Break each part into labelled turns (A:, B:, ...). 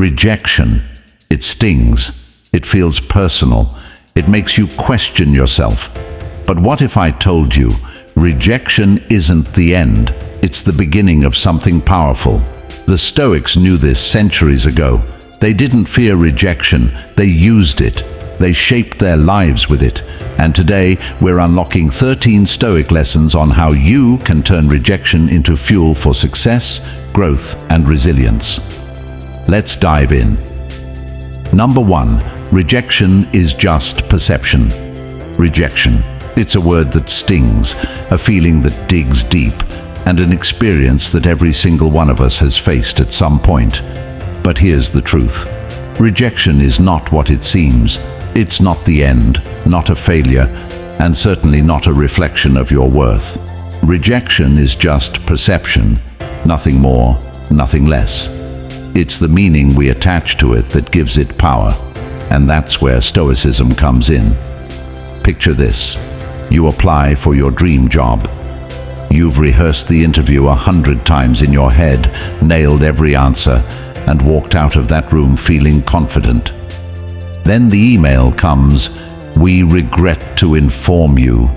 A: Rejection. It stings. It feels personal. It makes you question yourself. But what if I told you, rejection isn't the end, it's the beginning of something powerful? The Stoics knew this centuries ago. They didn't fear rejection, they used it. They shaped their lives with it. And today, we're unlocking 13 Stoic lessons on how you can turn rejection into fuel for success, growth, and resilience. Let's dive in. Number 1, rejection is just perception. Rejection. It's a word that stings, a feeling that digs deep, and an experience that every single one of us has faced at some point. But here's the truth. Rejection is not what it seems. It's not the end, not a failure, and certainly not a reflection of your worth. Rejection is just perception, nothing more, nothing less. It's the meaning we attach to it that gives it power, and that's where Stoicism comes in. Picture this. You apply for your dream job. You've rehearsed the interview 100 times in your head, nailed every answer, and walked out of that room feeling confident. Then the email comes, "We regret to inform you."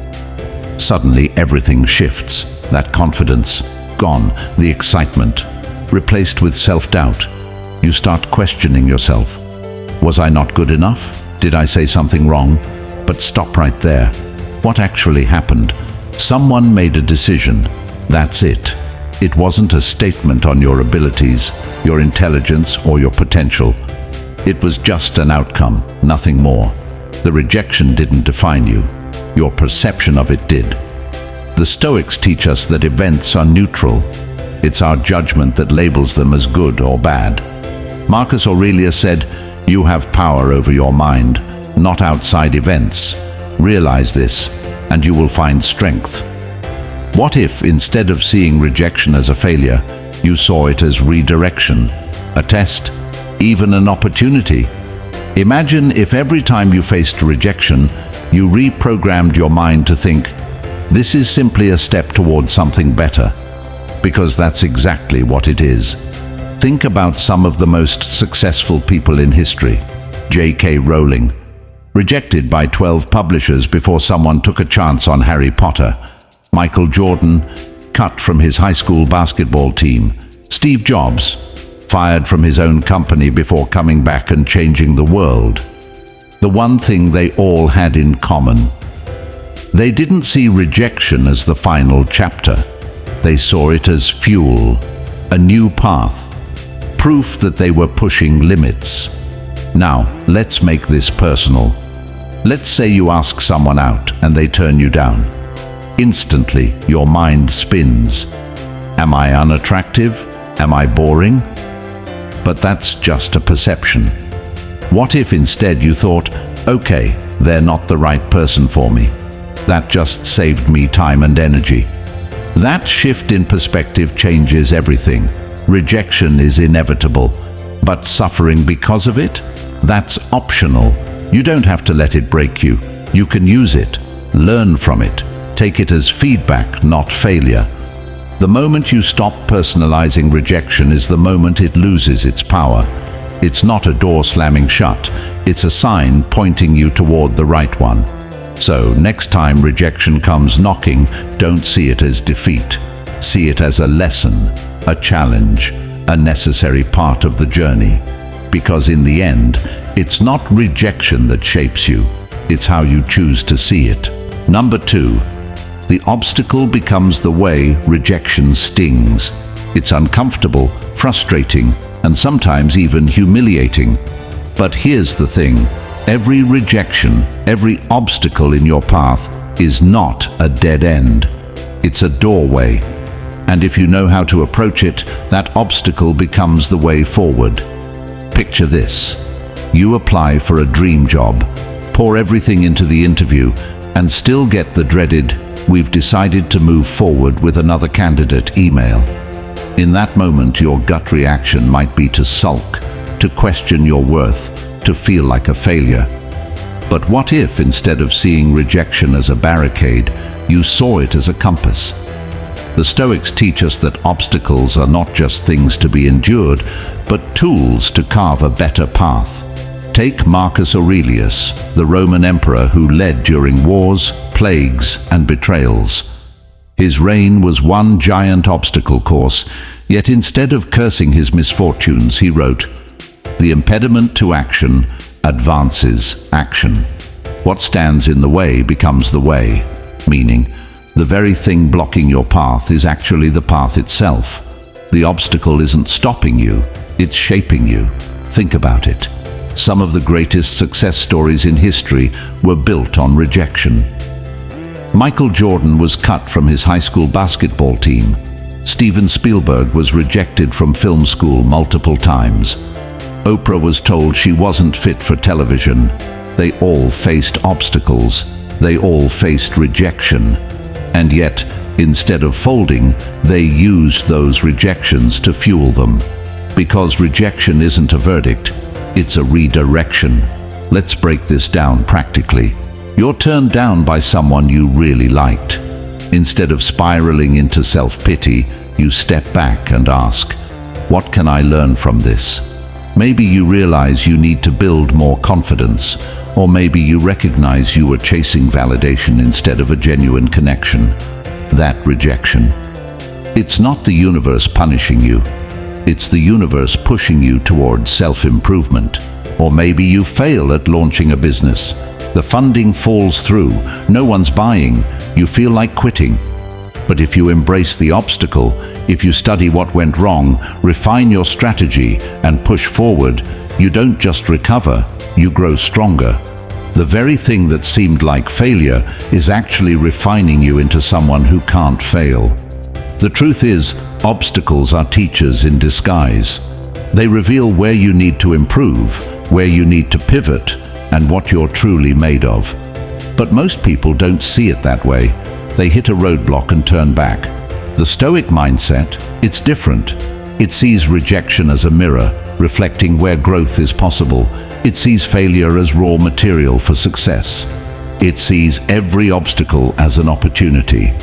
A: Suddenly everything shifts. That confidence, gone. The excitement, replaced with self-doubt. You start questioning yourself. Was I not good enough? Did I say something wrong? But stop right there. What actually happened? Someone made a decision. That's it. It wasn't a statement on your abilities, your intelligence, or your potential. It was just an outcome, nothing more. The rejection didn't define you. Your perception of it did. The Stoics teach us that events are neutral. It's our judgment that labels them as good or bad. Marcus Aurelius said, "You have power over your mind, not outside events. Realize this, and you will find strength." What if, instead of seeing rejection as a failure, you saw it as redirection, a test, even an opportunity? Imagine if every time you faced rejection, you reprogrammed your mind to think, "This is simply a step towards something better," because that's exactly what it is. Think about some of the most successful people in history. J.K. Rowling, rejected by 12 publishers before someone took a chance on Harry Potter. Michael Jordan, cut from his high school basketball team. Steve Jobs, fired from his own company before coming back and changing the world. The one thing they all had in common: they didn't see rejection as the final chapter. They saw it as fuel, a new path, proof that they were pushing limits. Now, let's make this personal. Let's say you ask someone out and they turn you down. Instantly, your mind spins. Am I unattractive? Am I boring? But that's just a perception. What if instead you thought, "Okay, they're not the right person for me. That just saved me time and energy." That shift in perspective changes everything. Rejection is inevitable, but suffering because of it? That's optional. You don't have to let it break you. You can use it, learn from it, take it as feedback, not failure. The moment you stop personalizing rejection is the moment it loses its power. It's not a door slamming shut. It's a sign pointing you toward the right one. So, next time rejection comes knocking, don't see it as defeat. See it as a lesson, a challenge, a necessary part of the journey. Because in the end, it's not rejection that shapes you. It's how you choose to see it. Number 2, the obstacle becomes the way rejection stings. It's uncomfortable, frustrating, and sometimes even humiliating. But here's the thing. Every rejection, every obstacle in your path is not a dead end. It's a doorway. And if you know how to approach it, that obstacle becomes the way forward. Picture this. You apply for a dream job, pour everything into the interview, and still get the dreaded, "We've decided to move forward with another candidate" email. In that moment, your gut reaction might be to sulk, to question your worth, to feel like a failure. But what if, instead of seeing rejection as a barricade, you saw it as a compass? The Stoics teach us that obstacles are not just things to be endured, but tools to carve a better path. Take Marcus Aurelius, the Roman emperor who led during wars, plagues, and betrayals. His reign was one giant obstacle course, yet instead of cursing his misfortunes, he wrote, "The impediment to action advances action. What stands in the way becomes the way," meaning, the very thing blocking your path is actually the path itself. The obstacle isn't stopping you, it's shaping you. Think about it. Some of the greatest success stories in history were built on rejection. Michael Jordan was cut from his high school basketball team. Steven Spielberg was rejected from film school multiple times. Oprah was told she wasn't fit for television. They all faced obstacles. They all faced rejection. And yet, instead of folding, they used those rejections to fuel them. Because rejection isn't a verdict, it's a redirection. Let's break this down practically. You're turned down by someone you really liked. Instead of spiraling into self-pity, you step back and ask, what can I learn from this? Maybe you realize you need to build more confidence, or maybe you recognize you were chasing validation instead of a genuine connection. That rejection. It's not the universe punishing you. It's the universe pushing you towards self-improvement. Or maybe you fail at launching a business. The funding falls through. No one's buying. You feel like quitting. But if you embrace the obstacle, if you study what went wrong, refine your strategy, and push forward, you don't just recover, you grow stronger. The very thing that seemed like failure is actually refining you into someone who can't fail. The truth is, obstacles are teachers in disguise. They reveal where you need to improve, where you need to pivot, and what you're truly made of. But most people don't see it that way. They hit a roadblock and turn back. The Stoic mindset, it's different. It sees rejection as a mirror, reflecting where growth is possible. It sees failure as raw material for success. It sees every obstacle as an opportunity.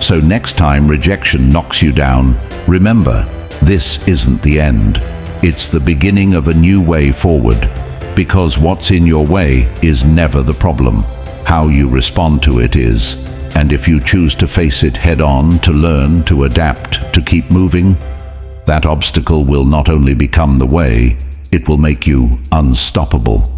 A: So next time rejection knocks you down, remember, this isn't the end. It's the beginning of a new way forward. Because what's in your way is never the problem. How you respond to it is. And if you choose to face it head-on, to learn, to adapt, to keep moving, that obstacle will not only become the way, it will make you unstoppable.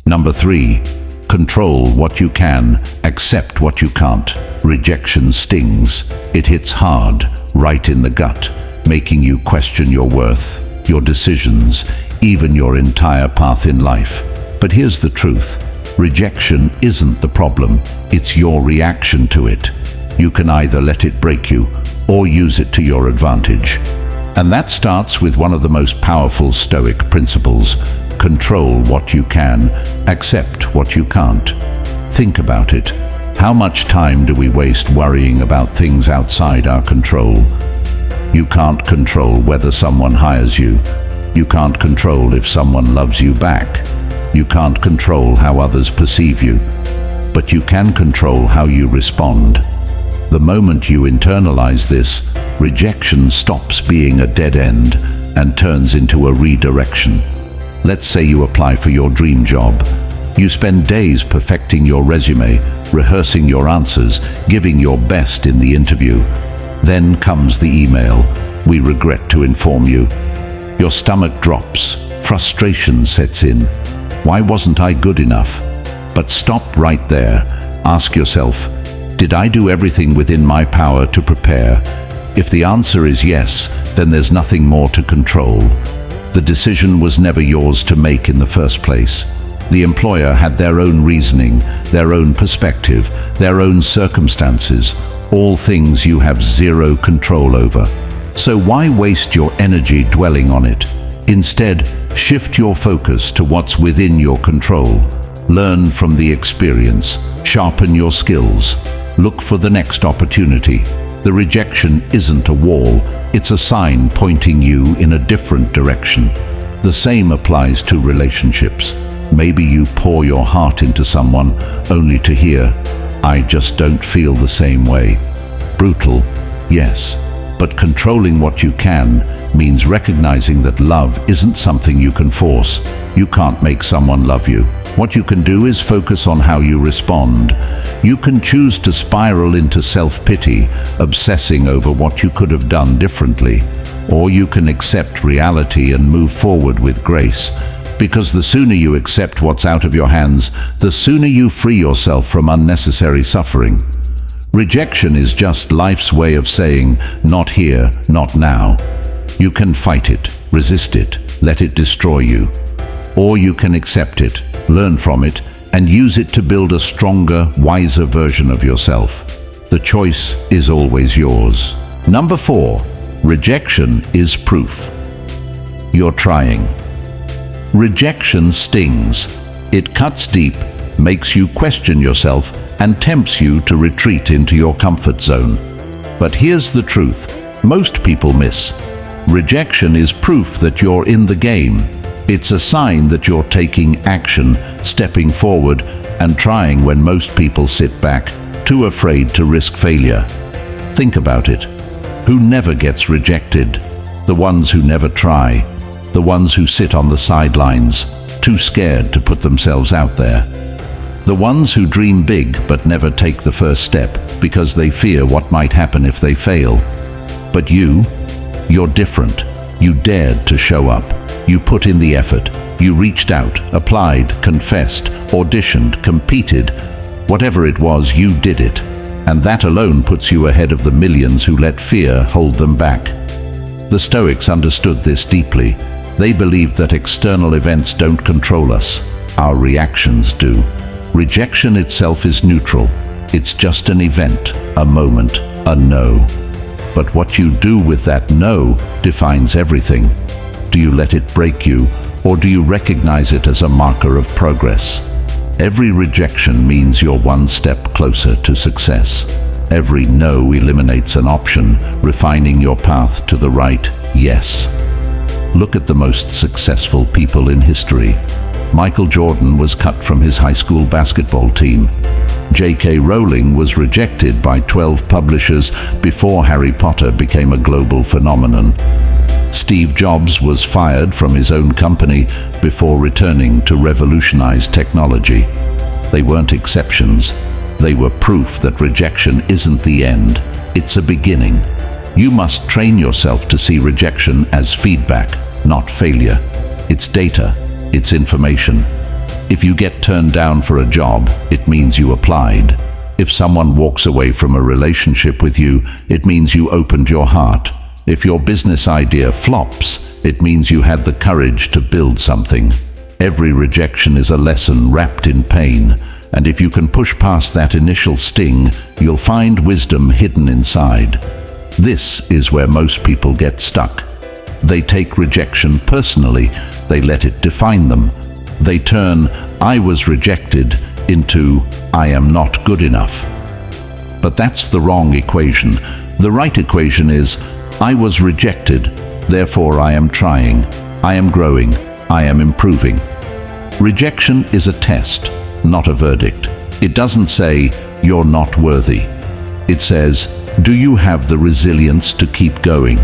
A: Number 3, control what you can, accept what you can't. Rejection stings. It hits hard, right in the gut, making you question your worth, your decisions, even your entire path in life. But here's the truth. Rejection isn't the problem, it's your reaction to it. You can either let it break you or use it to your advantage. And that starts with one of the most powerful Stoic principles: control what you can, accept what you can't. Think about it. How much time do we waste worrying about things outside our control? You can't control whether someone hires you. You can't control if someone loves you back. You can't control how others perceive you. But you can control how you respond. The moment you internalize this, rejection stops being a dead end and turns into a redirection. Let's say you apply for your dream job. You spend days perfecting your resume, rehearsing your answers, giving your best in the interview. Then comes the email. We regret to inform you. Your stomach drops. Frustration sets in. Why wasn't I good enough? But stop right there. Ask yourself, did I do everything within my power to prepare? If the answer is yes, then there's nothing more to control. The decision was never yours to make in the first place. The employer had their own reasoning, their own perspective, their own circumstances, all things you have zero control over. So why waste your energy dwelling on it? Instead, shift your focus to what's within your control. Learn from the experience, sharpen your skills, look for the next opportunity. The rejection isn't a wall, it's a sign pointing you in a different direction. The same applies to relationships. Maybe you pour your heart into someone only to hear, "I just don't feel the same way." Brutal, yes, but controlling what you can means recognizing that love isn't something you can force. You can't make someone love you. What you can do is focus on how you respond. You can choose to spiral into self-pity, obsessing over what you could have done differently, or you can accept reality and move forward with grace. Because the sooner you accept what's out of your hands, the sooner you free yourself from unnecessary suffering. Rejection is just life's way of saying, not here, not now. You can fight it, resist it, let it destroy you. Or you can accept it, learn from it, and use it to build a stronger, wiser version of yourself. The choice is always yours. Number 4, rejection is proof. You're trying. Rejection stings. It cuts deep, makes you question yourself, and tempts you to retreat into your comfort zone. But here's the truth most people miss. Rejection is proof that you're in the game. It's a sign that you're taking action, stepping forward, and trying when most people sit back, too afraid to risk failure. Think about it. Who never gets rejected? The ones who never try. The ones who sit on the sidelines, too scared to put themselves out there. The ones who dream big but never take the first step because they fear what might happen if they fail. But you're different. You dared to show up. You put in the effort. You reached out, applied, confessed, auditioned, competed. Whatever it was, you did it. And that alone puts you ahead of the millions who let fear hold them back. The Stoics understood this deeply. They believed that external events don't control us. Our reactions do. Rejection itself is neutral. It's just an event, a moment, a no. But what you do with that no defines everything. Do you let it break you, or do you recognize it as a marker of progress? Every rejection means you're one step closer to success. Every no eliminates an option, refining your path to the right yes. Look at the most successful people in history. Michael Jordan was cut from his high school basketball team. J.K. Rowling was rejected by 12 publishers before Harry Potter became a global phenomenon. Steve Jobs was fired from his own company before returning to revolutionize technology. They weren't exceptions. They were proof that rejection isn't the end. It's a beginning. You must train yourself to see rejection as feedback, not failure. It's data. It's information. If you get turned down for a job, it means you applied. If someone walks away from a relationship with you, it means you opened your heart. If your business idea flops, it means you had the courage to build something. Every rejection is a lesson wrapped in pain, and if you can push past that initial sting, you'll find wisdom hidden inside. This is where most people get stuck. They take rejection personally. They let it define them. They turn "I was rejected" into "I am not good enough." But that's the wrong equation. The right equation is "I was rejected, therefore I am trying, I am growing, I am improving." Rejection is a test, not a verdict. It doesn't say "you're not worthy." It says, do you have the resilience to keep going?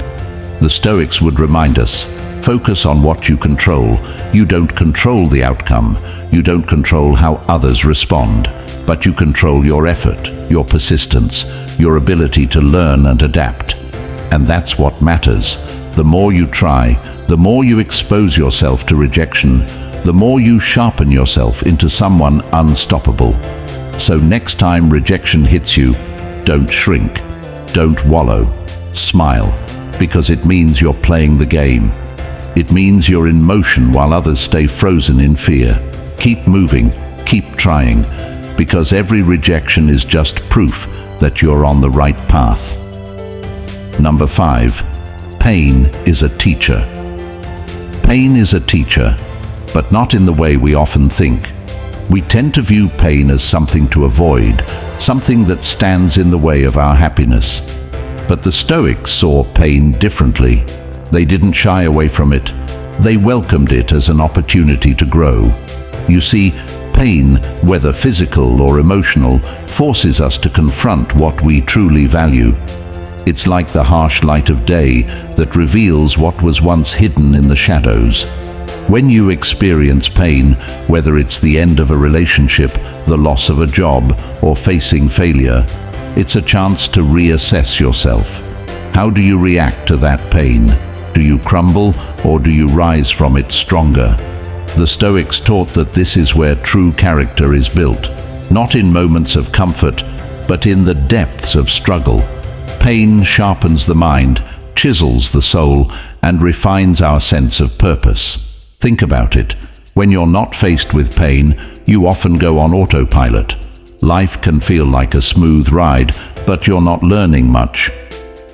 A: The Stoics would remind us, focus on what you control. You don't control the outcome. You don't control how others respond. But you control your effort, your persistence, your ability to learn and adapt. And that's what matters. The more you try, the more you expose yourself to rejection, the more you sharpen yourself into someone unstoppable. So next time rejection hits you, don't shrink, don't wallow, smile, because it means you're playing the game. It means you're in motion while others stay frozen in fear. Keep moving, keep trying, because every rejection is just proof that you're on the right path. Number 5, pain is a teacher. Pain is a teacher, but not in the way we often think. We tend to view pain as something to avoid, something that stands in the way of our happiness. But the Stoics saw pain differently. They didn't shy away from it. They welcomed it as an opportunity to grow. You see, pain, whether physical or emotional, forces us to confront what we truly value. It's like the harsh light of day that reveals what was once hidden in the shadows. When you experience pain, whether it's the end of a relationship, the loss of a job, or facing failure, it's a chance to reassess yourself. How do you react to that pain? Do you crumble, or do you rise from it stronger? The Stoics taught that this is where true character is built, not in moments of comfort, but in the depths of struggle. Pain sharpens the mind, chisels the soul, and refines our sense of purpose. Think about it. When you're not faced with pain, you often go on autopilot. Life can feel like a smooth ride, but you're not learning much.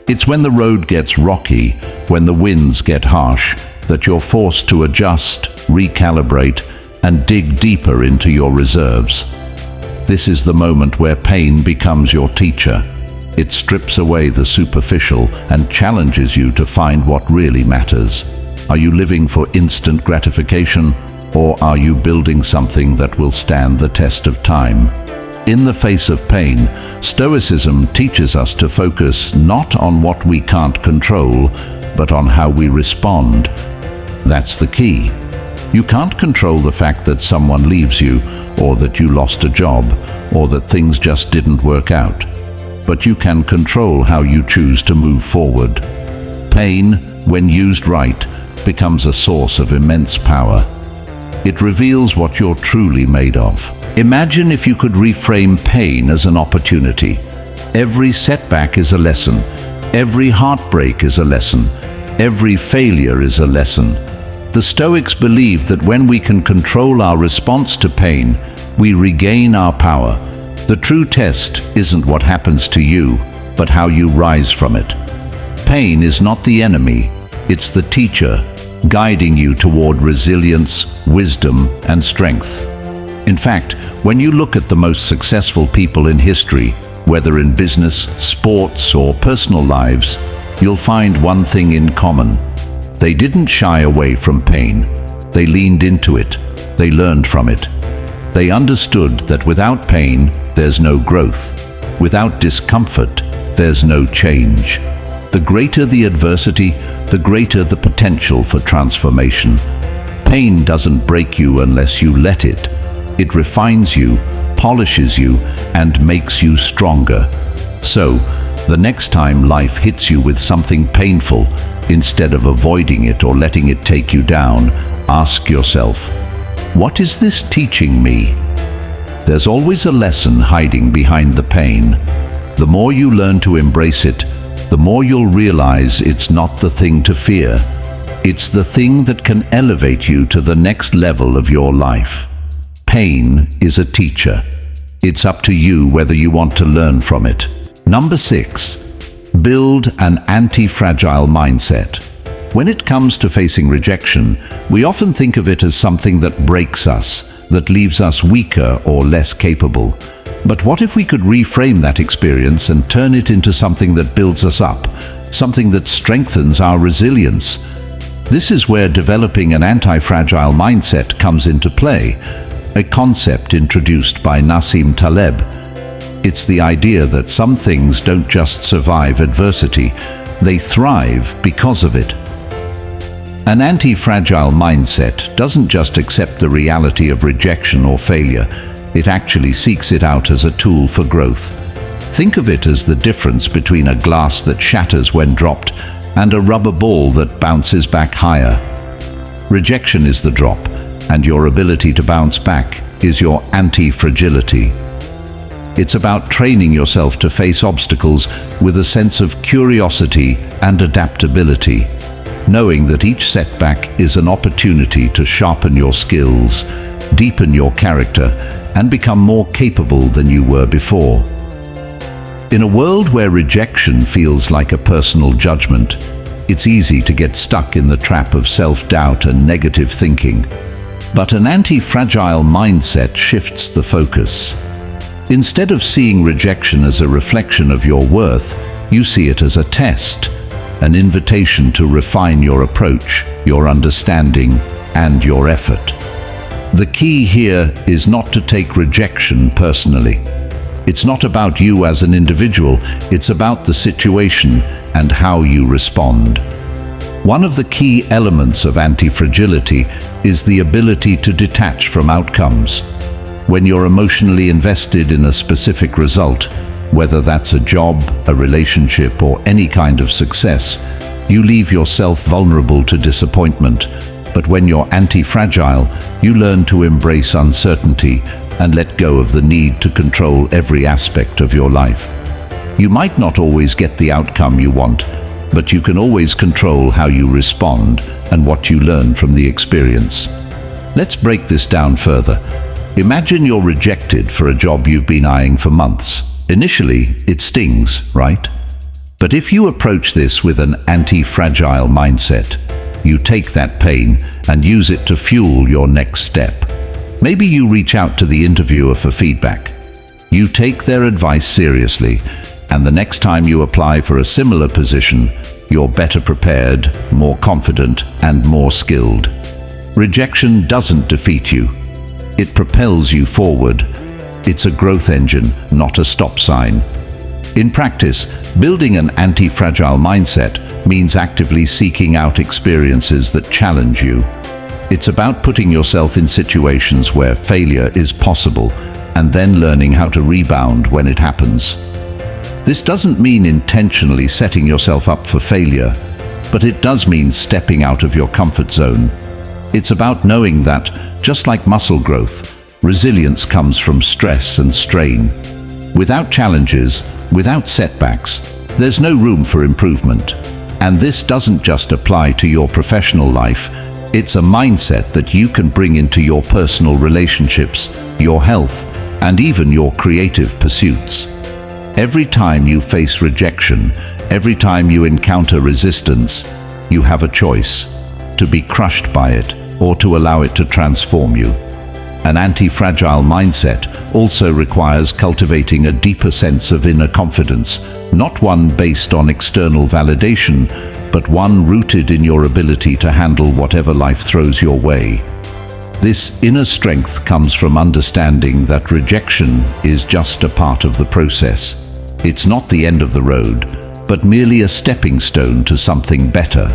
A: It's when the road gets rocky, when the winds get harsh, that you're forced to adjust, recalibrate, and dig deeper into your reserves. This is the moment where pain becomes your teacher. It strips away the superficial and challenges you to find what really matters. Are you living for instant gratification, or are you building something that will stand the test of time? In the face of pain, Stoicism teaches us to focus not on what we can't control, but on how we respond. That's the key. You can't control the fact that someone leaves you, or that you lost a job, or that things just didn't work out. But you can control how you choose to move forward. Pain, when used right, becomes a source of immense power. It reveals what you're truly made of. Imagine if you could reframe pain as an opportunity. Every setback is a lesson. Every heartbreak is a lesson. Every failure is a lesson. The Stoics believe that when we can control our response to pain, we regain our power. The true test isn't what happens to you, but how you rise from it. Pain is not the enemy, it's the teacher, guiding you toward resilience, wisdom, and strength. In fact, when you look at the most successful people in history, whether in business, sports, or personal lives, you'll find one thing in common. They didn't shy away from pain. They leaned into it. They learned from it. They understood that without pain, there's no growth. Without discomfort, there's no change. The greater the adversity, the greater the potential for transformation. Pain doesn't break you unless you let it. It refines you, polishes you, and makes you stronger. So, the next time life hits you with something painful, instead of avoiding it or letting it take you down, ask yourself, what is this teaching me? There's always a lesson hiding behind the pain. The more you learn to embrace it, the more you'll realize it's not the thing to fear. It's the thing that can elevate you to the next level of your life. Pain is a teacher. It's up to you whether you want to learn from it. Number 6. Build an anti-fragile mindset. When it comes to facing rejection, we often think of it as something that breaks us, that leaves us weaker or less capable. But what if we could reframe that experience and turn it into something that builds us up, something that strengthens our resilience? This is where developing an anti-fragile mindset comes into play, a concept introduced by Nassim Taleb. It's the idea that some things don't just survive adversity, they thrive because of it. An anti-fragile mindset doesn't just accept the reality of rejection or failure, it actually seeks it out as a tool for growth. Think of it as the difference between a glass that shatters when dropped and a rubber ball that bounces back higher. Rejection is the drop, and your ability to bounce back is your anti-fragility. It's about training yourself to face obstacles with a sense of curiosity and adaptability, knowing that each setback is an opportunity to sharpen your skills, deepen your character, and become more capable than you were before. In a world where rejection feels like a personal judgment, it's easy to get stuck in the trap of self-doubt and negative thinking. But an anti-fragile mindset shifts the focus. Instead of seeing rejection as a reflection of your worth, you see it as a test, an invitation to refine your approach, your understanding, and your effort. The key here is not to take rejection personally. It's not about you as an individual, it's about the situation and how you respond. One of the key elements of anti-fragility is the ability to detach from outcomes. When you're emotionally invested in a specific result, whether that's a job, a relationship, or any kind of success, you leave yourself vulnerable to disappointment. But when you're anti-fragile, you learn to embrace uncertainty and let go of the need to control every aspect of your life. You might not always get the outcome you want, but you can always control how you respond and what you learn from the experience. Let's break this down further. Imagine you're rejected for a job you've been eyeing for months. Initially, it stings, right? But if you approach this with an anti-fragile mindset, you take that pain and use it to fuel your next step. Maybe you reach out to the interviewer for feedback. You take their advice seriously, and the next time you apply for a similar position, you're better prepared, more confident, and more skilled. Rejection doesn't defeat you. It propels you forward. It's a growth engine, not a stop sign. In practice, building an anti-fragile mindset means actively seeking out experiences that challenge you. It's about putting yourself in situations where failure is possible and then learning how to rebound when it happens. This doesn't mean intentionally setting yourself up for failure, but it does mean stepping out of your comfort zone. It's about knowing that, just like muscle growth, resilience comes from stress and strain. Without challenges, without setbacks, there's no room for improvement. And this doesn't just apply to your professional life, it's a mindset that you can bring into your personal relationships, your health, and even your creative pursuits. Every time you face rejection, every time you encounter resistance, you have a choice: to be crushed by it or to allow it to transform you. An anti-fragile mindset also requires cultivating a deeper sense of inner confidence, not one based on external validation, but one rooted in your ability to handle whatever life throws your way. This inner strength comes from understanding that rejection is just a part of the process. It's not the end of the road, but merely a stepping stone to something better.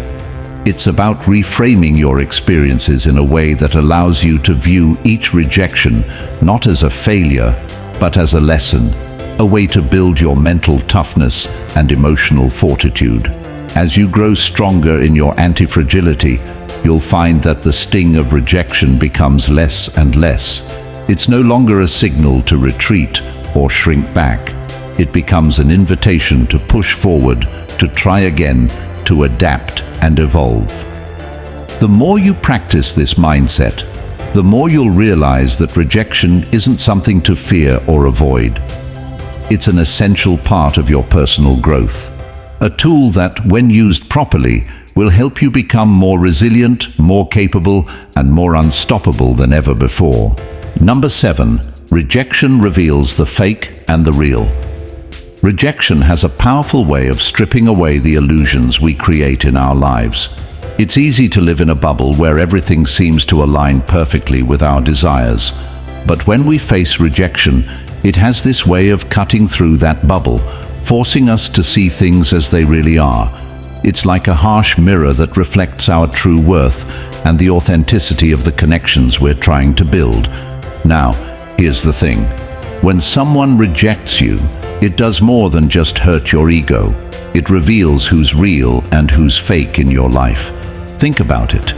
A: It's about reframing your experiences in a way that allows you to view each rejection not as a failure, but as a lesson, a way to build your mental toughness and emotional fortitude. As you grow stronger in your anti-fragility, you'll find that the sting of rejection becomes less and less. It's no longer a signal to retreat or shrink back. It becomes an invitation to push forward, to try again, to adapt and evolve. The more you practice this mindset, the more you'll realize that rejection isn't something to fear or avoid. It's an essential part of your personal growth, a tool that, when used properly, will help you become more resilient, more capable, and more unstoppable than ever before. Number 7. Rejection reveals the fake and the real. Rejection has a powerful way of stripping away the illusions we create in our lives. It's easy to live in a bubble where everything seems to align perfectly with our desires. But when we face rejection, it has this way of cutting through that bubble, forcing us to see things as they really are. It's like a harsh mirror that reflects our true worth and the authenticity of the connections we're trying to build. Now, here's the thing. When someone rejects you, it does more than just hurt your ego. It reveals who's real and who's fake in your life. Think about it.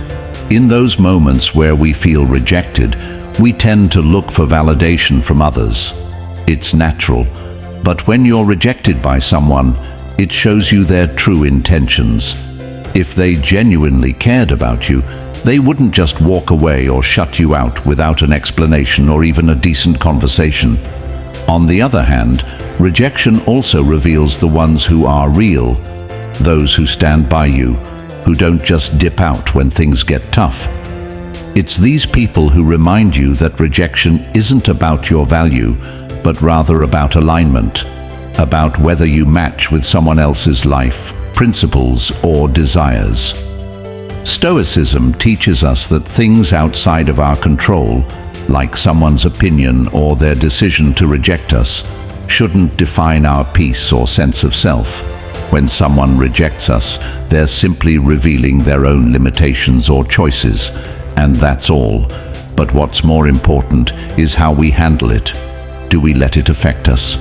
A: In those moments where we feel rejected, we tend to look for validation from others. It's natural. But when you're rejected by someone, it shows you their true intentions. If they genuinely cared about you, they wouldn't just walk away or shut you out without an explanation or even a decent conversation. On the other hand, rejection also reveals the ones who are real, those who stand by you, who don't just dip out when things get tough. It's these people who remind you that rejection isn't about your value, but rather about alignment, about whether you match with someone else's life, principles, or desires. Stoicism teaches us that things outside of our control, like someone's opinion or their decision to reject us, shouldn't define our peace or sense of self. When someone rejects us, they're simply revealing their own limitations or choices, and that's all. But what's more important is how we handle it. Do we let it affect us?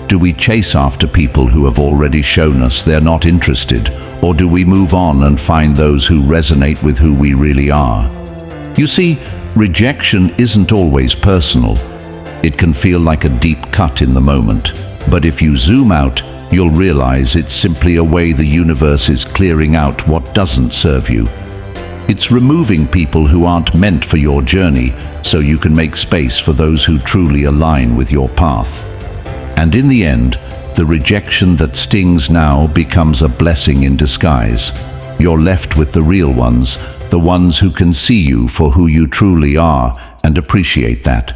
A: Do we chase after people who have already shown us they're not interested, or do we move on and find those who resonate with who we really are? You see, rejection isn't always personal. It can feel like a deep cut in the moment, but if you zoom out, you'll realize it's simply a way the universe is clearing out what doesn't serve you. It's removing people who aren't meant for your journey so you can make space for those who truly align with your path. And in the end, the rejection that stings now becomes a blessing in disguise. You're left with the real ones, the ones who can see you for who you truly are and appreciate that.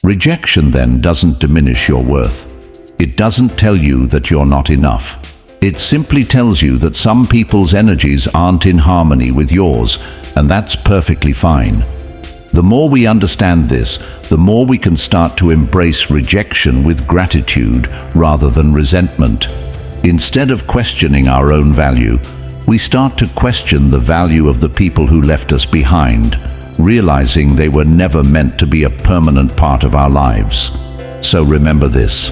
A: Rejection then doesn't diminish your worth. It doesn't tell you that you're not enough. It simply tells you that some people's energies aren't in harmony with yours, and that's perfectly fine. The more we understand this, the more we can start to embrace rejection with gratitude rather than resentment. Instead of questioning our own value, we start to question the value of the people who left us behind, realizing they were never meant to be a permanent part of our lives. So remember this: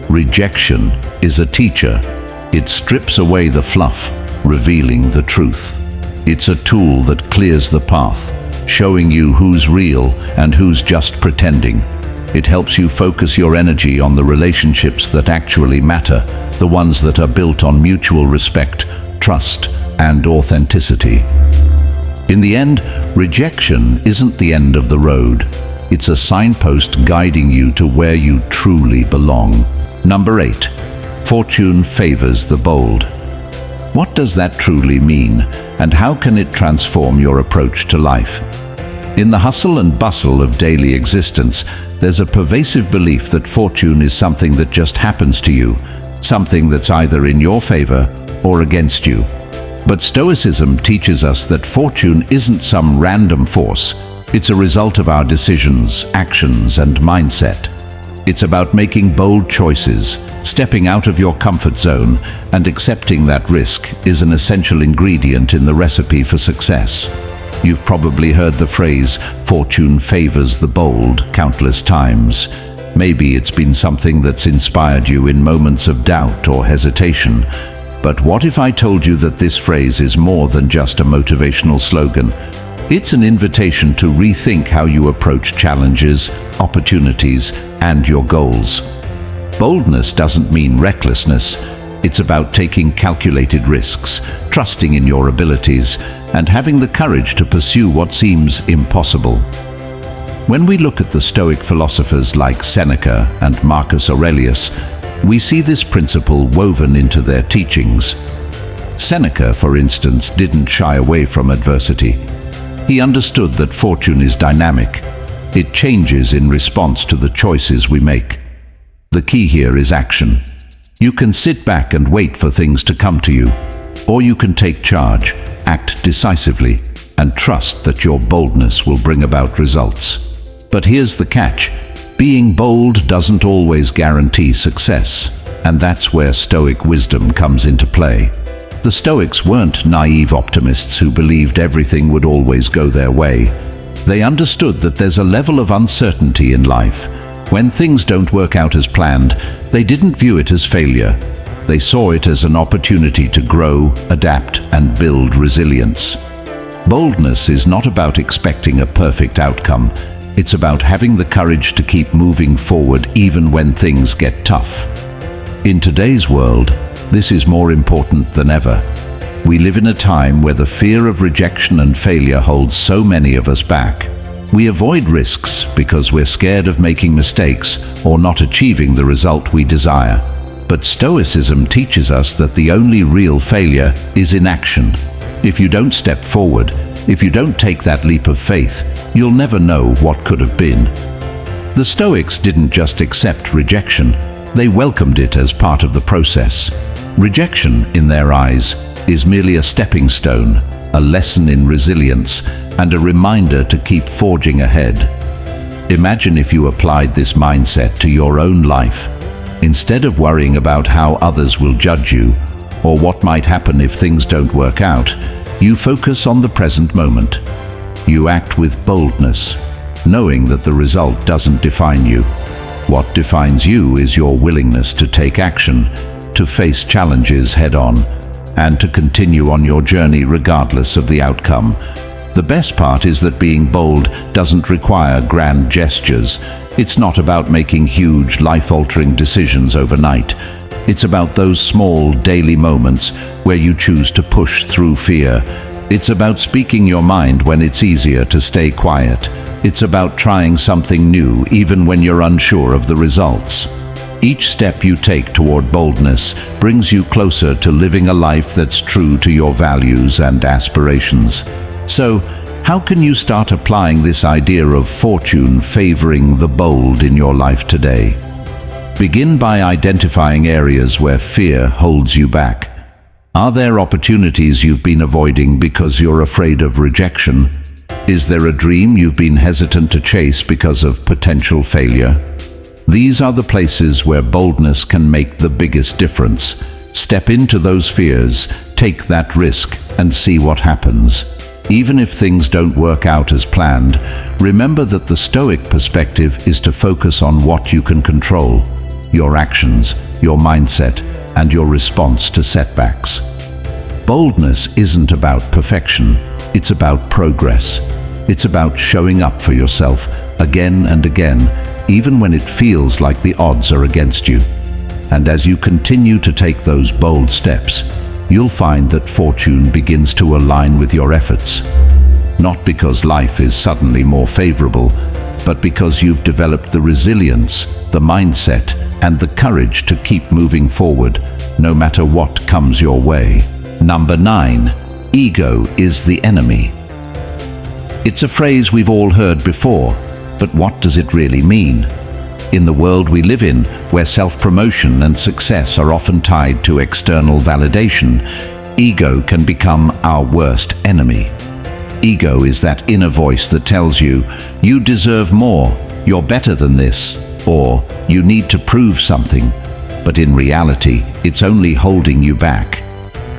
A: rejection is a teacher. It strips away the fluff, revealing the truth. It's a tool that clears the path, showing you who's real and who's just pretending. It helps you focus your energy on the relationships that actually matter, the ones that are built on mutual respect, trust, and authenticity. In the end, rejection isn't the end of the road. It's a signpost guiding you to where you truly belong. Number 8. Fortune favors the bold. What does that truly mean, and how can it transform your approach to life? In the hustle and bustle of daily existence, there's a pervasive belief that fortune is something that just happens to you, something that's either in your favor or against you. But Stoicism teaches us that fortune isn't some random force. It's a result of our decisions, actions, and mindset. It's about making bold choices, stepping out of your comfort zone, and accepting that risk is an essential ingredient in the recipe for success. You've probably heard the phrase, "fortune favors the bold," countless times. Maybe it's been something that's inspired you in moments of doubt or hesitation. But what if I told you that this phrase is more than just a motivational slogan? It's an invitation to rethink how you approach challenges, opportunities, and your goals. Boldness doesn't mean recklessness. It's about taking calculated risks, trusting in your abilities, and having the courage to pursue what seems impossible. When we look at the Stoic philosophers like Seneca and Marcus Aurelius, we see this principle woven into their teachings. Seneca, for instance, didn't shy away from adversity. He understood that fortune is dynamic. It changes in response to the choices we make. The key here is action. You can sit back and wait for things to come to you, or you can take charge, act decisively, and trust that your boldness will bring about results. But here's the catch: being bold doesn't always guarantee success, and that's where Stoic wisdom comes into play. The Stoics weren't naive optimists who believed everything would always go their way. They understood that there's a level of uncertainty in life. When things don't work out as planned, they didn't view it as failure. They saw it as an opportunity to grow, adapt, and build resilience. Boldness is not about expecting a perfect outcome. It's about having the courage to keep moving forward even when things get tough. In today's world, this is more important than ever. We live in a time where the fear of rejection and failure holds so many of us back. We avoid risks because we're scared of making mistakes or not achieving the result we desire. But Stoicism teaches us that the only real failure is inaction. If you don't step forward, if you don't take that leap of faith, you'll never know what could have been. The Stoics didn't just accept rejection, they welcomed it as part of the process. Rejection, in their eyes, is merely a stepping stone, a lesson in resilience, and a reminder to keep forging ahead. Imagine if you applied this mindset to your own life. Instead of worrying about how others will judge you, or what might happen if things don't work out, you focus on the present moment. You act with boldness, knowing that the result doesn't define you. What defines you is your willingness to take action, to face challenges head-on, and to continue on your journey regardless of the outcome. The best part is that being bold doesn't require grand gestures. It's not about making huge, life-altering decisions overnight. It's about those small, daily moments where you choose to push through fear. It's about speaking your mind when it's easier to stay quiet. It's about trying something new even when you're unsure of the results. Each step you take toward boldness brings you closer to living a life that's true to your values and aspirations. So, how can you start applying this idea of fortune favoring the bold in your life today? Begin by identifying areas where fear holds you back. Are there opportunities you've been avoiding because you're afraid of rejection? Is there a dream you've been hesitant to chase because of potential failure? These are the places where boldness can make the biggest difference. Step into those fears, take that risk, and see what happens. Even if things don't work out as planned, remember that the Stoic perspective is to focus on what you can control: your actions, your mindset, and your response to setbacks. Boldness isn't about perfection, it's about progress. It's about showing up for yourself again and again, even when it feels like the odds are against you. And as you continue to take those bold steps, you'll find that fortune begins to align with your efforts. Not because life is suddenly more favorable, but because you've developed the resilience, the mindset, and the courage to keep moving forward, no matter what comes your way. Number 9. Ego is the enemy. It's a phrase we've all heard before, but what does it really mean? In the world we live in, where self-promotion and success are often tied to external validation, ego can become our worst enemy. Ego is that inner voice that tells you, you deserve more, you're better than this, or you need to prove something. But in reality, it's only holding you back.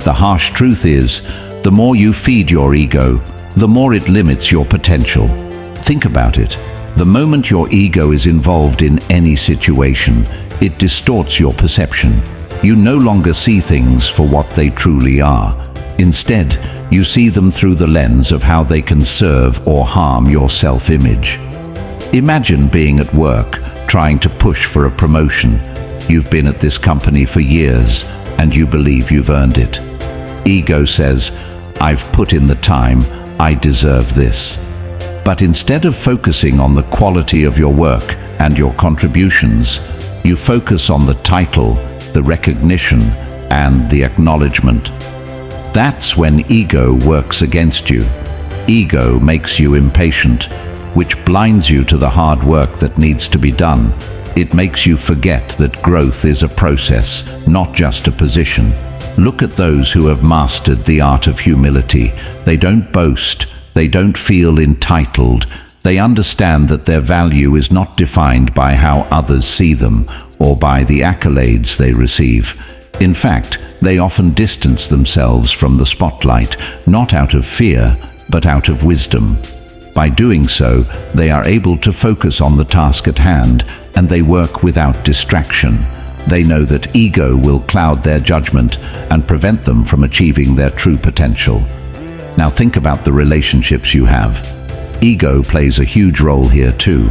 A: The harsh truth is, the more you feed your ego, the more it limits your potential. Think about it. The moment your ego is involved in any situation, it distorts your perception. You no longer see things for what they truly are. Instead, you see them through the lens of how they can serve or harm your self-image. Imagine being at work, trying to push for a promotion. You've been at this company for years, and you believe you've earned it. Ego says, I've put in the time, I deserve this. But instead of focusing on the quality of your work and your contributions, you focus on the title, the recognition, and the acknowledgement. That's when ego works against you. Ego makes you impatient, which blinds you to the hard work that needs to be done. It makes you forget that growth is a process, not just a position. Look at those who have mastered the art of humility. They don't boast. They don't feel entitled. They understand that their value is not defined by how others see them or by the accolades they receive. In fact, they often distance themselves from the spotlight, not out of fear, but out of wisdom. By doing so, they are able to focus on the task at hand, and they work without distraction. They know that ego will cloud their judgment and prevent them from achieving their true potential. Now think about the relationships you have. Ego plays a huge role here too.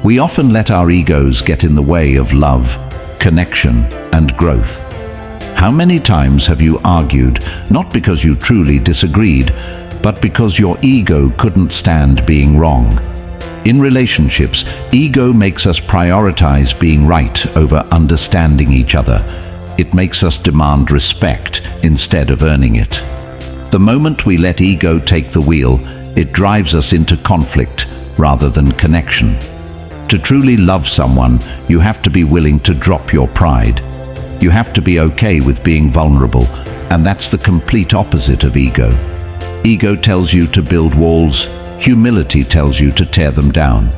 A: We often let our egos get in the way of love, connection, and growth. How many times have you argued, not because you truly disagreed, but because your ego couldn't stand being wrong? In relationships, ego makes us prioritize being right over understanding each other. It makes us demand respect instead of earning it. The moment we let ego take the wheel, it drives us into conflict rather than connection. To truly love someone, you have to be willing to drop your pride. You have to be okay with being vulnerable, and that's the complete opposite of ego. Ego tells you to build walls, humility tells you to tear them down.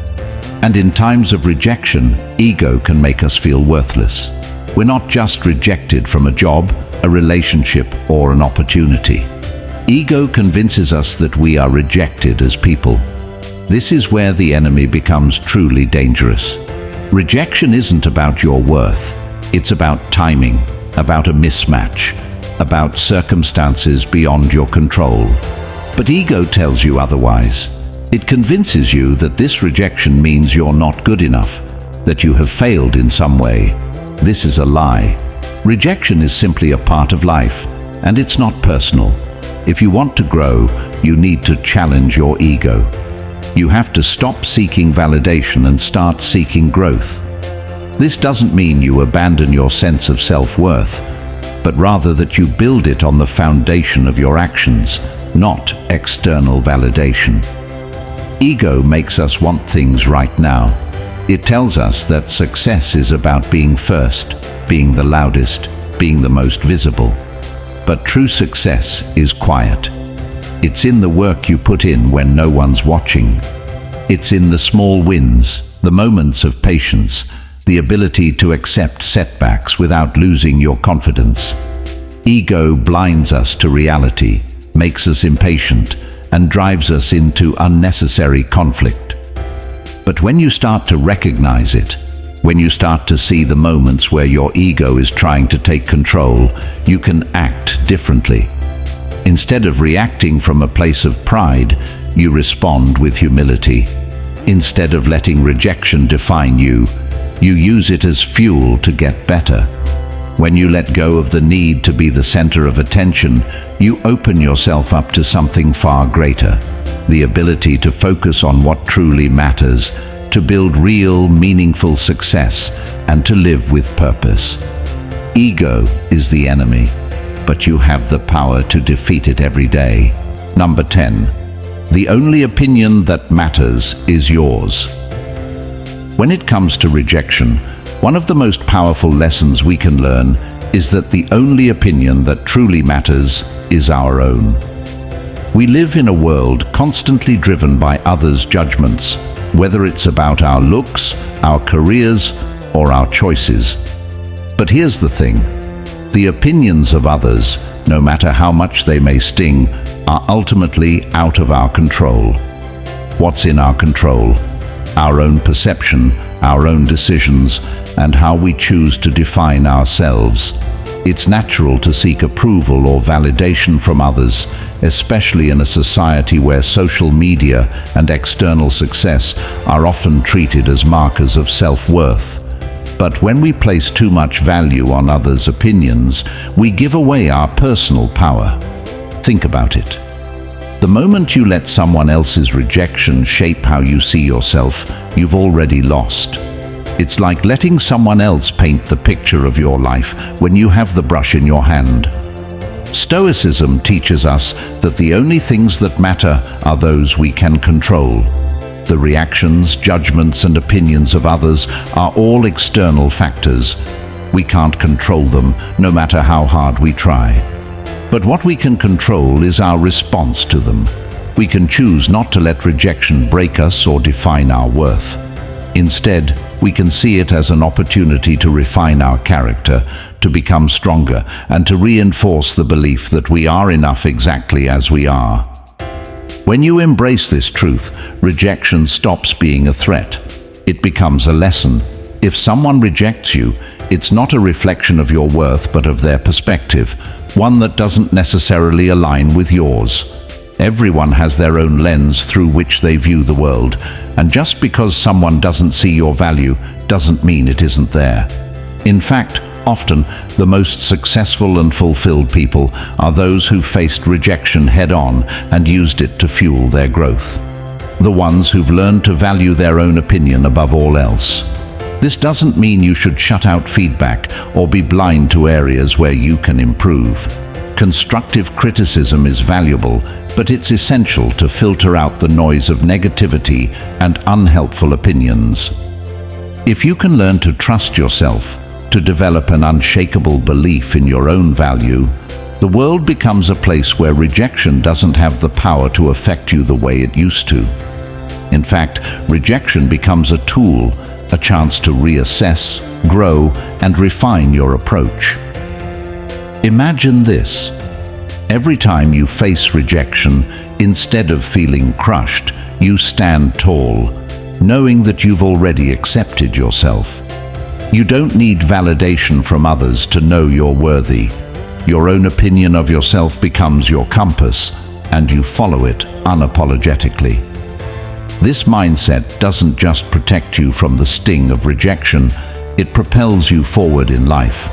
A: And in times of rejection, ego can make us feel worthless. We're not just rejected from a job, a relationship, or an opportunity. Ego convinces us that we are rejected as people. This is where the enemy becomes truly dangerous. Rejection isn't about your worth. It's about timing, about a mismatch, about circumstances beyond your control. But ego tells you otherwise. It convinces you that this rejection means you're not good enough, that you have failed in some way. This is a lie. Rejection is simply a part of life, and it's not personal. If you want to grow, you need to challenge your ego. You have to stop seeking validation and start seeking growth. This doesn't mean you abandon your sense of self-worth, but rather that you build it on the foundation of your actions, not external validation. Ego makes us want things right now. It tells us that success is about being first, being the loudest, being the most visible. But true success is quiet. It's in the work you put in when no one's watching. It's in the small wins, the moments of patience, the ability to accept setbacks without losing your confidence. Ego blinds us to reality, makes us impatient, and drives us into unnecessary conflict. But when you start to recognize it, when you start to see the moments where your ego is trying to take control, you can act differently. Instead of reacting from a place of pride, you respond with humility. Instead of letting rejection define you, you use it as fuel to get better. When you let go of the need to be the center of attention, you open yourself up to something far greater, the ability to focus on what truly matters, to build real, meaningful success, and to live with purpose. Ego is the enemy, but you have the power to defeat it every day. Number 10. The only opinion that matters is yours. When it comes to rejection, one of the most powerful lessons we can learn is that the only opinion that truly matters is our own. We live in a world constantly driven by others' judgments, whether it's about our looks, our careers, or our choices. But here's the thing: the opinions of others, no matter how much they may sting, are ultimately out of our control. What's in our control? Our own perception, our own decisions, and how we choose to define ourselves. It's natural to seek approval or validation from others, especially in a society where social media and external success are often treated as markers of self-worth. But when we place too much value on others' opinions, we give away our personal power. Think about it. The moment you let someone else's rejection shape how you see yourself, you've already lost. It's like letting someone else paint the picture of your life when you have the brush in your hand. Stoicism teaches us that the only things that matter are those we can control. The reactions, judgments, and opinions of others are all external factors. We can't control them, no matter how hard we try. But what we can control is our response to them. We can choose not to let rejection break us or define our worth. Instead, we can see it as an opportunity to refine our character, to become stronger, and to reinforce the belief that we are enough exactly as we are. When you embrace this truth, rejection stops being a threat. It becomes a lesson. If someone rejects you, it's not a reflection of your worth but of their perspective, one that doesn't necessarily align with yours. Everyone has their own lens through which they view the world, and just because someone doesn't see your value doesn't mean it isn't there. In fact, often, the most successful and fulfilled people are those who faced rejection head-on and used it to fuel their growth. The ones who've learned to value their own opinion above all else. This doesn't mean you should shut out feedback or be blind to areas where you can improve. Constructive criticism is valuable, but it's essential to filter out the noise of negativity and unhelpful opinions. If you can learn to trust yourself, to develop an unshakable belief in your own value, the world becomes a place where rejection doesn't have the power to affect you the way it used to. In fact, rejection becomes a tool, a chance to reassess, grow, and refine your approach. Imagine this. Every time you face rejection, instead of feeling crushed, you stand tall, knowing that you've already accepted yourself. You don't need validation from others to know you're worthy. Your own opinion of yourself becomes your compass, and you follow it unapologetically. This mindset doesn't just protect you from the sting of rejection, it propels you forward in life.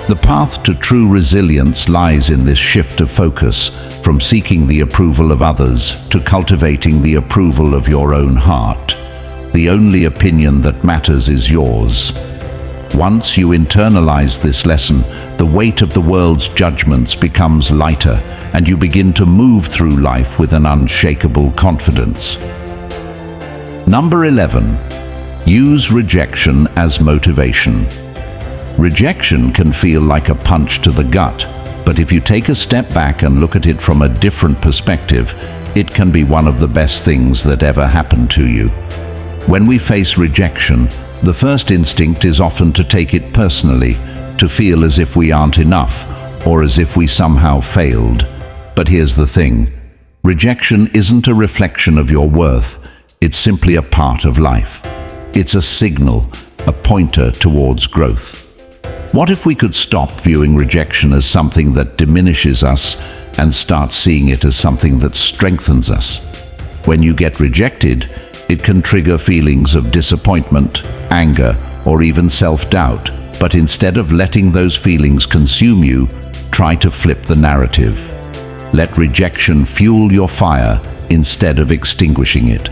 A: The path to true resilience lies in this shift of focus, from seeking the approval of others to cultivating the approval of your own heart. The only opinion that matters is yours. Once you internalize this lesson, the weight of the world's judgments becomes lighter, and you begin to move through life with an unshakable confidence. Number 11. Use rejection as motivation. Rejection can feel like a punch to the gut, but if you take a step back and look at it from a different perspective, it can be one of the best things that ever happened to you. When we face rejection, the first instinct is often to take it personally, to feel as if we aren't enough, or as if we somehow failed. But here's the thing. Rejection isn't a reflection of your worth, it's simply a part of life. It's a signal, a pointer towards growth. What if we could stop viewing rejection as something that diminishes us and start seeing it as something that strengthens us? When you get rejected, it can trigger feelings of disappointment, anger, or even self-doubt. But instead of letting those feelings consume you, try to flip the narrative. Let rejection fuel your fire instead of extinguishing it.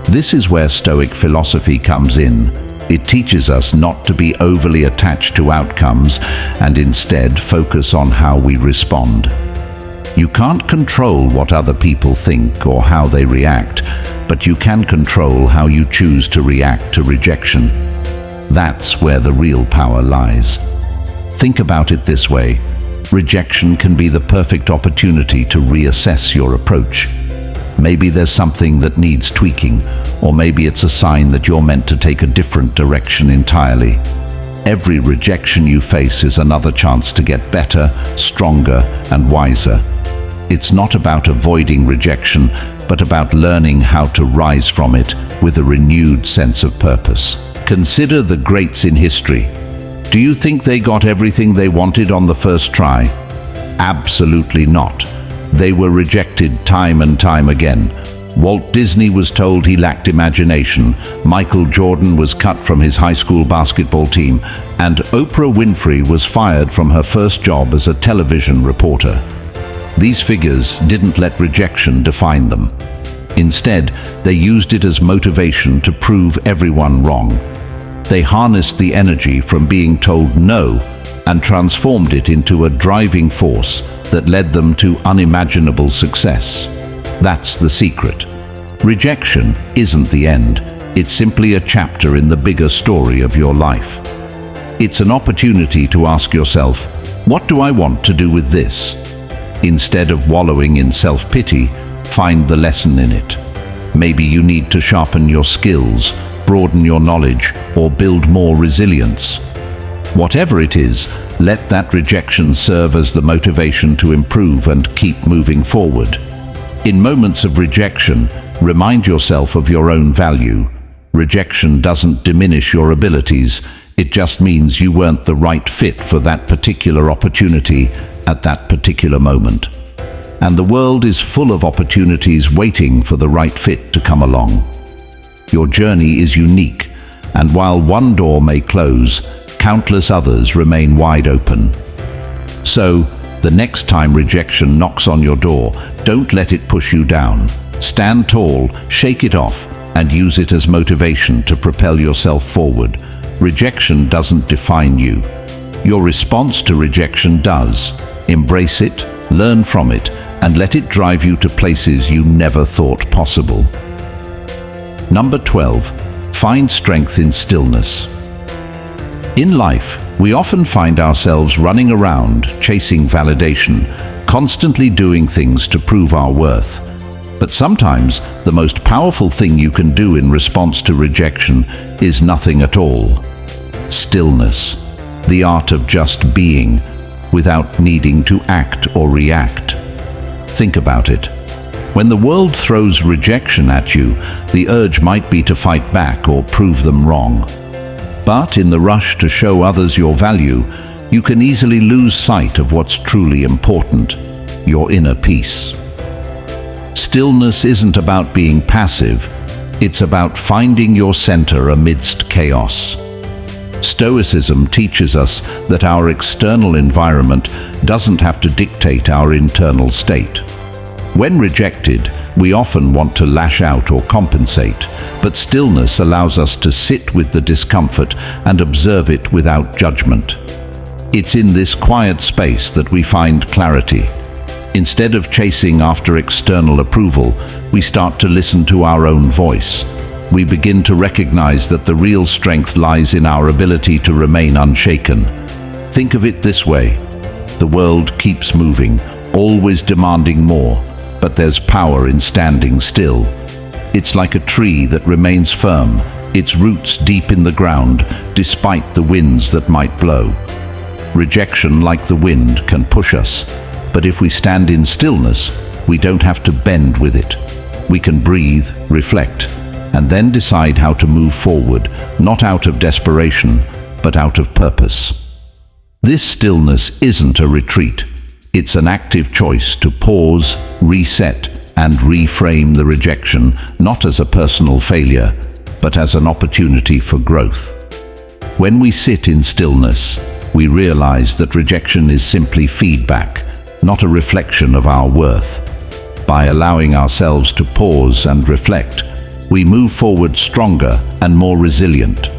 A: This is where Stoic philosophy comes in. It teaches us not to be overly attached to outcomes and instead focus on how we respond. You can't control what other people think or how they react, but you can control how you choose to react to rejection. That's where the real power lies. Think about it this way. Rejection can be the perfect opportunity to reassess your approach. Maybe there's something that needs tweaking, or maybe it's a sign that you're meant to take a different direction entirely. Every rejection you face is another chance to get better, stronger, and wiser. It's not about avoiding rejection, but about learning how to rise from it with a renewed sense of purpose. Consider the greats in history. Do you think they got everything they wanted on the first try? Absolutely not. They were rejected time and time again. Walt Disney was told he lacked imagination, Michael Jordan was cut from his high school basketball team, and Oprah Winfrey was fired from her first job as a television reporter. These figures didn't let rejection define them. Instead, they used it as motivation to prove everyone wrong. They harnessed the energy from being told no and transformed it into a driving force that led them to unimaginable success. That's the secret. Rejection isn't the end. It's simply a chapter in the bigger story of your life. It's an opportunity to ask yourself, what do I want to do with this? Instead of wallowing in self-pity, find the lesson in it. Maybe you need to sharpen your skills, broaden your knowledge, or build more resilience. Whatever it is, let that rejection serve as the motivation to improve and keep moving forward. In moments of rejection, remind yourself of your own value. Rejection doesn't diminish your abilities, it just means you weren't the right fit for that particular opportunity at that particular moment. And the world is full of opportunities waiting for the right fit to come along. Your journey is unique, and while one door may close, countless others remain wide open. So, the next time rejection knocks on your door, don't let it push you down. Stand tall, shake it off, and use it as motivation to propel yourself forward. Rejection doesn't define you. Your response to rejection does. Embrace it, learn from it, and let it drive you to places you never thought possible. Number 12. Find strength in stillness. In life, we often find ourselves running around, chasing validation, constantly doing things to prove our worth. But sometimes the most powerful thing you can do in response to rejection is nothing at all. Stillness, the art of just being, without needing to act or react. Think about it. When the world throws rejection at you, the urge might be to fight back or prove them wrong. But in the rush to show others your value, you can easily lose sight of what's truly important, your inner peace. Stillness isn't about being passive, it's about finding your center amidst chaos. Stoicism teaches us that our external environment doesn't have to dictate our internal state. When rejected, we often want to lash out or compensate, but stillness allows us to sit with the discomfort and observe it without judgment. It's in this quiet space that we find clarity. Instead of chasing after external approval, we start to listen to our own voice. We begin to recognize that the real strength lies in our ability to remain unshaken. Think of it this way. The world keeps moving, always demanding more, but there's power in standing still. It's like a tree that remains firm, its roots deep in the ground, despite the winds that might blow. Rejection, like the wind, can push us, but if we stand in stillness, we don't have to bend with it. We can breathe, reflect, and then decide how to move forward, not out of desperation, but out of purpose. This stillness isn't a retreat. It's an active choice to pause, reset, and reframe the rejection, not as a personal failure, but as an opportunity for growth. When we sit in stillness, we realize that rejection is simply feedback, not a reflection of our worth. By allowing ourselves to pause and reflect, we move forward stronger and more resilient.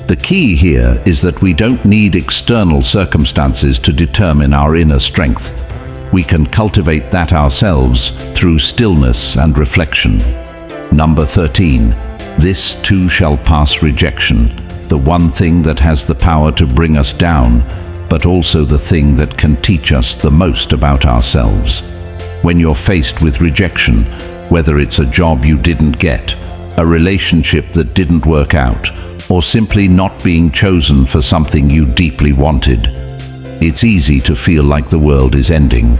A: The key here is that we don't need external circumstances to determine our inner strength. We can cultivate that ourselves through stillness and reflection. Number 13. This too shall pass. Rejection, the one thing that has the power to bring us down, but also the thing that can teach us the most about ourselves. When you're faced with rejection, whether it's a job you didn't get, a relationship that didn't work out, or simply not being chosen for something you deeply wanted, it's easy to feel like the world is ending.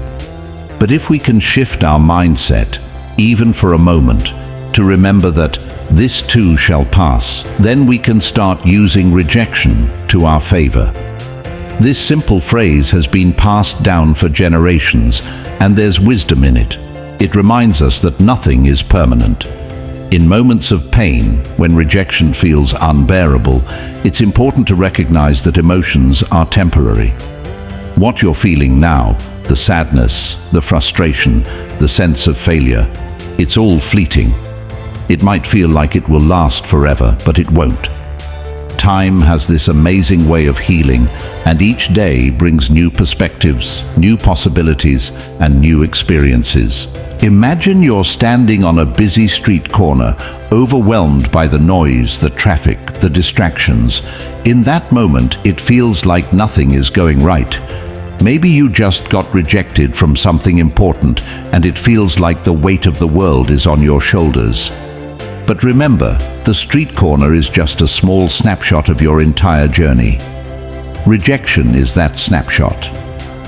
A: But if we can shift our mindset, even for a moment, to remember that this too shall pass, then we can start using rejection to our favor. This simple phrase has been passed down for generations, and there's wisdom in it. It reminds us that nothing is permanent. In moments of pain, when rejection feels unbearable, it's important to recognize that emotions are temporary. What you're feeling now, the sadness, the frustration, the sense of failure, it's all fleeting. It might feel like it will last forever, but it won't. Time has this amazing way of healing, and each day brings new perspectives, new possibilities, and new experiences. Imagine you're standing on a busy street corner, overwhelmed by the noise, the traffic, the distractions. In that moment, it feels like nothing is going right. Maybe you just got rejected from something important, and it feels like the weight of the world is on your shoulders. But remember, the street corner is just a small snapshot of your entire journey. Rejection is that snapshot.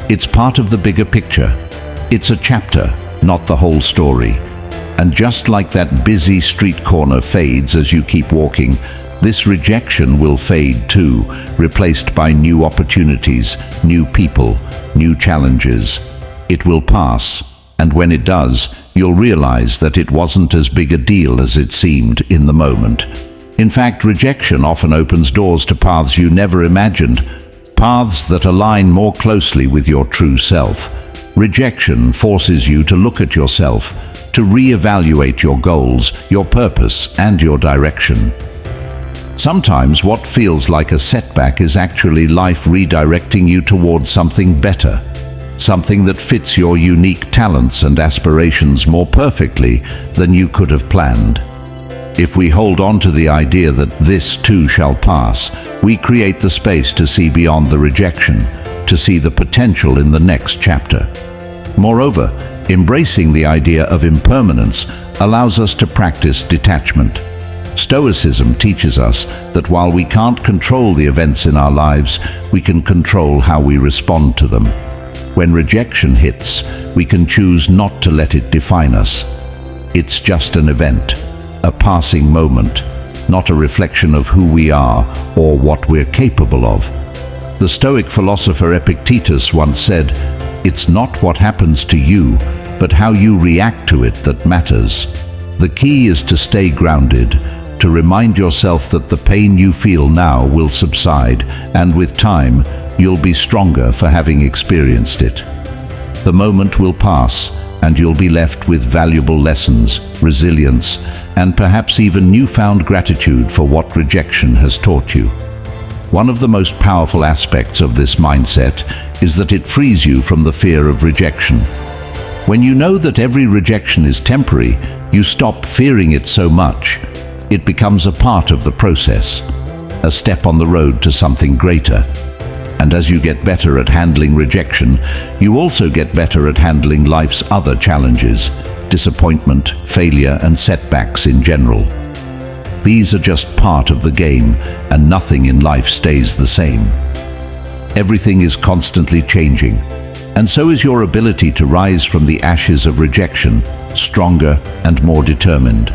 A: It's part of the bigger picture. It's a chapter, not the whole story. And just like that busy street corner fades as you keep walking, this rejection will fade too, replaced by new opportunities, new people, new challenges. It will pass, and when it does, you'll realize that it wasn't as big a deal as it seemed in the moment. In fact, rejection often opens doors to paths you never imagined, paths that align more closely with your true self. Rejection forces you to look at yourself, to reevaluate your goals, your purpose, and your direction. Sometimes what feels like a setback is actually life redirecting you towards something better, something that fits your unique talents and aspirations more perfectly than you could have planned. If we hold on to the idea that this too shall pass, we create the space to see beyond the rejection, to see the potential in the next chapter. Moreover, embracing the idea of impermanence allows us to practice detachment. Stoicism teaches us that while we can't control the events in our lives, we can control how we respond to them. When rejection hits, we can choose not to let it define us. It's just an event, a passing moment, not a reflection of who we are or what we're capable of. The Stoic philosopher Epictetus once said, "It's not what happens to you, but how you react to it that matters." The key is to stay grounded, to remind yourself that the pain you feel now will subside, and with time, you'll be stronger for having experienced it. The moment will pass, and you'll be left with valuable lessons, resilience, and perhaps even newfound gratitude for what rejection has taught you. One of the most powerful aspects of this mindset is that it frees you from the fear of rejection. When you know that every rejection is temporary, you stop fearing it so much. It becomes a part of the process, a step on the road to something greater. And as you get better at handling rejection, you also get better at handling life's other challenges, disappointment, failure, and setbacks in general. These are just part of the game, and nothing in life stays the same. Everything is constantly changing, and so is your ability to rise from the ashes of rejection, stronger and more determined.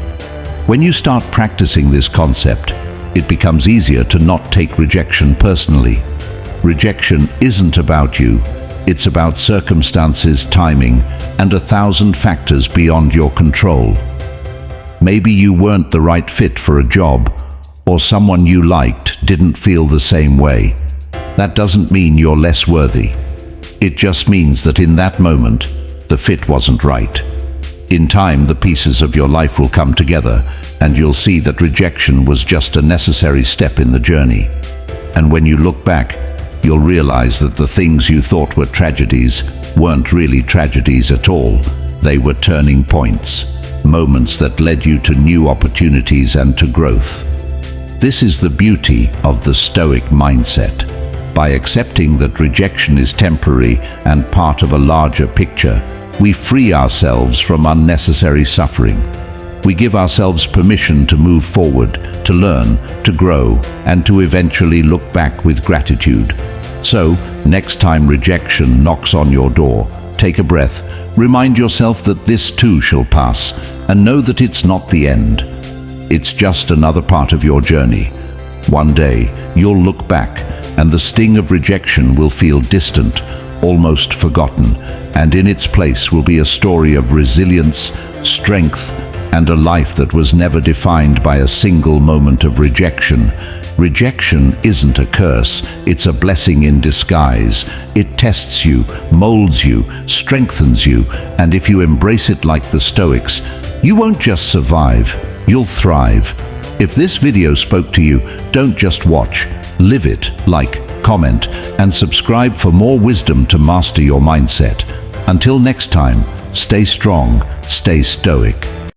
A: When you start practicing this concept, it becomes easier to not take rejection personally. Rejection isn't about you. It's about circumstances, timing, and 1,000 factors beyond your control. Maybe you weren't the right fit for a job, or someone you liked didn't feel the same way. That doesn't mean you're less worthy. It just means that in that moment, the fit wasn't right. In time, the pieces of your life will come together, and you'll see that rejection was just a necessary step in the journey. And when you look back, you'll realize that the things you thought were tragedies weren't really tragedies at all. They were turning points, moments that led you to new opportunities and to growth. This is the beauty of the Stoic mindset. By accepting that rejection is temporary and part of a larger picture, we free ourselves from unnecessary suffering. We give ourselves permission to move forward, to learn, to grow, and to eventually look back with gratitude. So, next time rejection knocks on your door, take a breath, remind yourself that this too shall pass, and know that it's not the end. It's just another part of your journey. One day, you'll look back, and the sting of rejection will feel distant, almost forgotten, and in its place will be a story of resilience, strength, and a life that was never defined by a single moment of rejection. Rejection isn't a curse, it's a blessing in disguise. It tests you, molds you, strengthens you, and if you embrace it like the Stoics, you won't just survive, you'll thrive. If this video spoke to you, don't just watch, live it, like, comment, and subscribe for more wisdom to master your mindset. Until next time, stay strong, stay stoic.